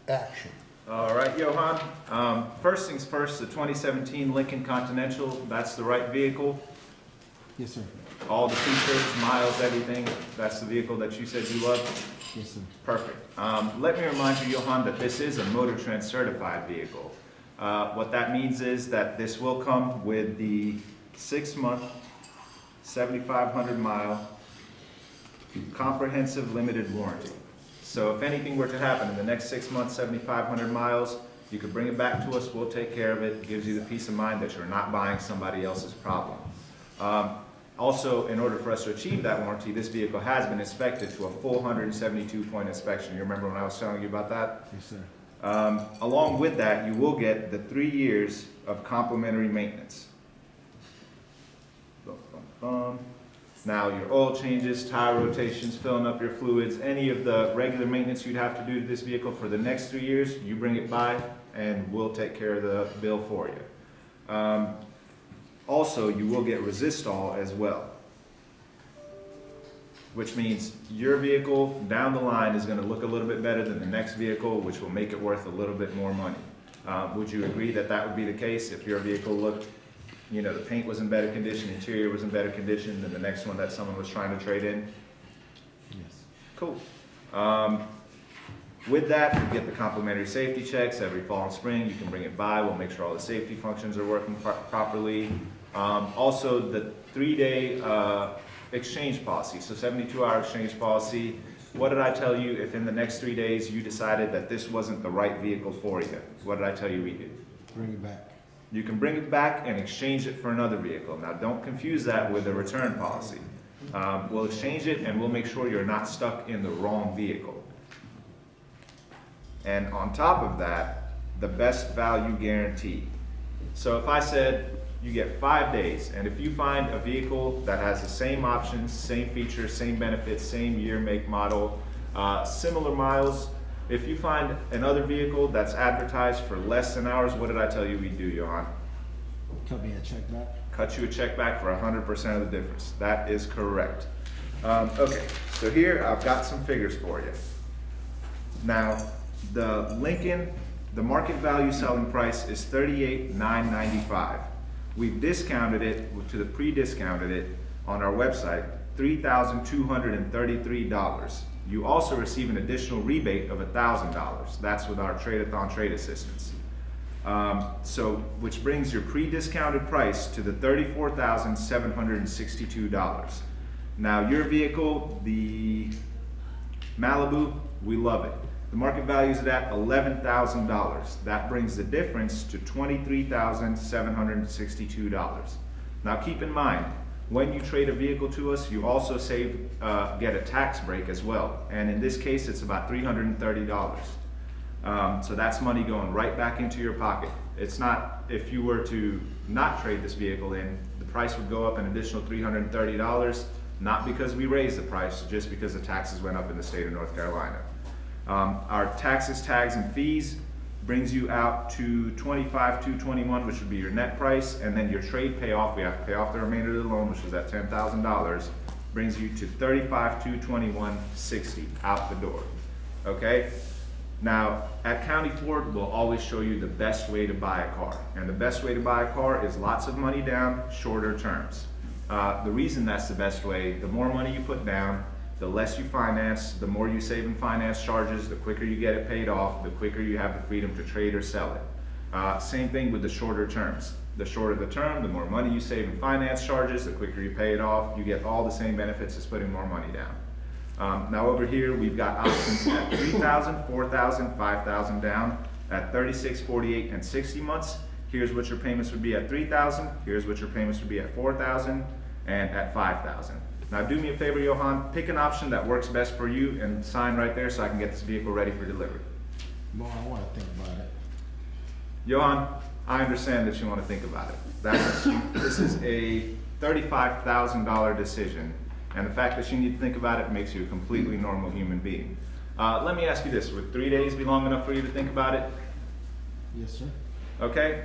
action. All right, Johan. First things first, the 2017 Lincoln Continental, that's the right vehicle. Yes, sir. All the features, miles, everything, that's the vehicle that you said you love? Yes, sir. Perfect. Let me remind you, Johan, that this is a Motor Trend certified vehicle. What that means is that this will come with the 6-month, 7,500 mile comprehensive limited warranty. So if anything were to happen in the next 6 months, 7,500 miles, you could bring it back to us, we'll take care of it. It gives you the peace of mind that you're not buying somebody else's problem. Also, in order for us to achieve that warranty, this vehicle has been inspected to a full 172-point inspection. You remember when I was telling you about that? Yes, sir. Along with that, you will get the 3 years of complimentary maintenance. Bum, bum, bum. Now, your oil changes, tire rotations, filling up your fluids, any of the regular maintenance you'd have to do to this vehicle for the next 3 years, you bring it by and we'll take care of the bill for you. Also, you will get Resistol as well, which means your vehicle down the line is going to look a little bit better than the next vehicle, which will make it worth a little bit more money. Would you agree that that would be the case if your vehicle looked, you know, the paint was in better condition, interior was in better condition than the next one that someone was trying to trade in? Yes. Cool. With that, you get the complimentary safety checks every fall and spring. You can bring it by. We'll make sure all the safety functions are working properly. Also, the 3-day exchange policy, so 72-hour exchange policy. What did I tell you if in the next 3 days you decided that this wasn't the right vehicle for you? What did I tell you we did? Bring it back. You can bring it back and exchange it for another vehicle. Now, don't confuse that with a return policy. We'll exchange it and we'll make sure you're not stuck in the wrong vehicle. And on top of that, the best value guarantee. So if I said you get 5 days, and if you find a vehicle that has the same options, same features, same benefits, same year, make, model, similar miles, if you find another vehicle that's advertised for less than ours, what did I tell you we'd do, Johan? Cut me a check back. Cut you a check back for 100% of the difference. That is correct. Okay, so here I've got some figures for you. Now, the Lincoln, the market value selling price is $38,995. We've discounted it to the pre-discounted it on our website, $3,233. You also receive an additional rebate of $1,000. That's with our trade-a-thon trade assistance. Which brings your pre-discounted price to the $34,762. Now your vehicle, the Malibu, we love it. The market value is at $11,000. That brings the difference to $23,762. Now keep in mind, when you trade a vehicle to us, you also get a tax break as well. And in this case, it's about $330. So that's money going right back into your pocket. It's not, if you were to not trade this vehicle in, the price would go up an additional $330, not because we raised the price, just because the taxes went up in the state of North Carolina. Our taxes, tags, and fees brings you out to $25,221, which would be your net price, and then your trade payoff, we have to pay off the remainder of the loan, which was at $10,000, brings you to $35,221.60 out the door. Okay? Now, at County Ford, we'll always show you the best way to buy a car, and the best way to buy a car is lots of money down, shorter terms. The reason that's the best way, the more money you put down, the less you finance, the more you save in finance charges, the quicker you get it paid off, the quicker you have the freedom to trade or sell it. Same thing with the shorter terms. The shorter the term, the more money you save in finance charges, the quicker you pay it off. You get all the same benefits as putting more money down. Now over here, we've got options at $3,000, $4,000, $5,000 down at 36, 48, and 60 months. Here's what your payments would be at $3,000. Here's what your payments would be at $4,000 and at $5,000. Now do me a favor, Johan, pick an option that works best for you and sign right there so I can get this vehicle ready for delivery. More, I want to think about it. Johan, I understand that you want to think about it. This is a $35,000 decision, and the fact that you need to think about it makes you a completely normal human being. Let me ask you this, would 3 days be long enough for you to think about it? Yes, sir. Okay,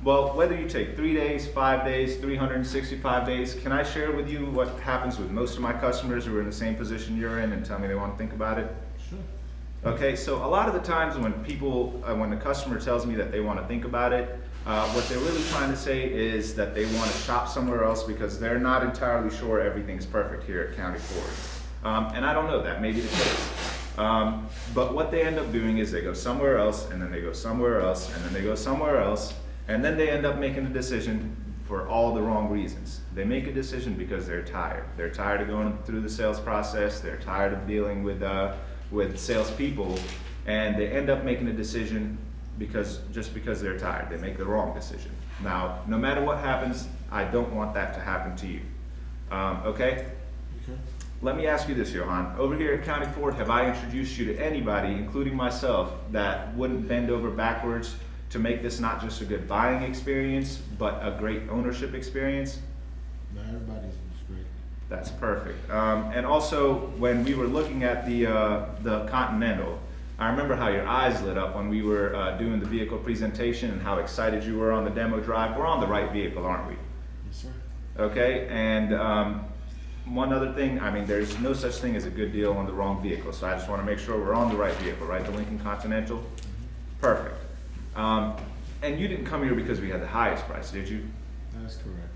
well, whether you take 3 days, 5 days, 365 days, can I share with you what happens with most of my customers who are in the same position you're in and tell me they want to think about it? Sure. Okay, so a lot of the times when people, when the customer tells me that they want to think about it, what they're really trying to say is that they want to shop somewhere else because they're not entirely sure everything's perfect here at County Ford. And I don't know, that may be the case. But what they end up doing is they go somewhere else, and then they go somewhere else, and then they go somewhere else, and then they end up making a decision for all the wrong reasons. They make a decision because they're tired. They're tired of going through the sales process. They're tired of dealing with salespeople, and they end up making a decision just because they're tired. They make the wrong decision. Now, no matter what happens, I don't want that to happen to you. Okay? Okay. Let me ask you this, Johan. Over here at County Ford, have I introduced you to anybody, including myself, that wouldn't bend over backwards to make this not just a good buying experience, but a great ownership experience? No, everybody's great. That's perfect. And also, when we were looking at the Continental, I remember how your eyes lit up when we were doing the vehicle presentation and how excited you were on the demo drive. We're on the right vehicle, aren't we? Yes, sir. Okay, and one other thing, I mean, there's no such thing as a good deal on the wrong vehicle, so I just want to make sure we're on the right vehicle, right? The Lincoln Continental? Perfect. And you didn't come here because we had the highest price, did you? That is correct.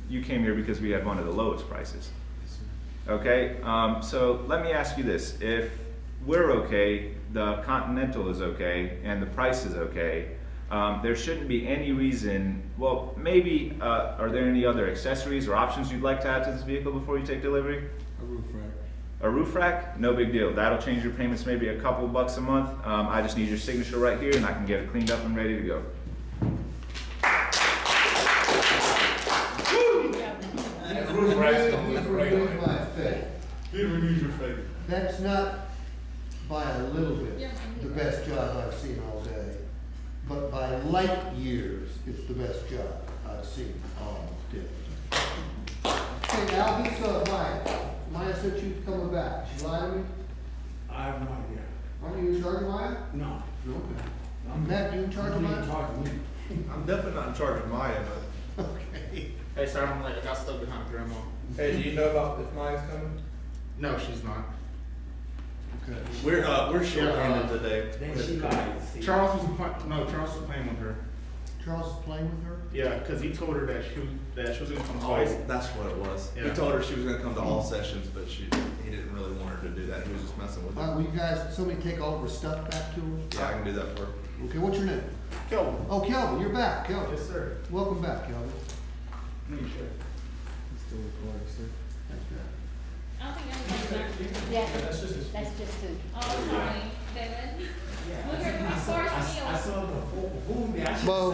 You came here because we had one of the lowest prices. Yes, sir. Okay, so let me ask you this. If we're okay, the Continental is okay, and the price is okay, there shouldn't be any reason, well, maybe, are there any other accessories or options you'd like to add to this vehicle before you take delivery? A roof rack. A roof rack? No big deal. That'll change your payments maybe a couple bucks a month. I just need your signature right here and I can get it cleaned up and ready to go. That roof rack's gonna look great on it. My face. Peter renews your favor. That's not by a little bit the best job I've seen all day, but by light years, it's the best job I've seen all day. Hey, Al, this Maya. Maya said she was coming back. She lied to me? I have no idea. Aren't you in charge of Maya? No. Okay. Matt, you in charge of Maya? Talk to me. I'm definitely not in charge of Maya, but Okay. Hey, sorry, I'm late. I got stuck behind grandma. hey, do you know about if Maya's coming? No, she's not. Okay. We're short-handed today. Then she lied. see. Charles was playing with her. Charles is playing with her? Yeah, because he told her that she was gonna come Oh, twice. that's what it was. He Yeah. told her she was gonna come to all sessions, but he didn't really want her to do that. He was just messing with her. Will you guys, somebody take all of her stuff back to her? Yeah, I can do that for her. Okay, what's your name? Kelvin. Oh, Kelvin, you're back, Kelvin. Yes, sir. Welcome back, Kelvin. Let me show you. Still recording, sir. Thanks, Matt. I don't think anybody's Yeah, back. that's just his. That's just food. Oh, sorry, David. Yeah, Look at my I source saw meal. the food there. Bo,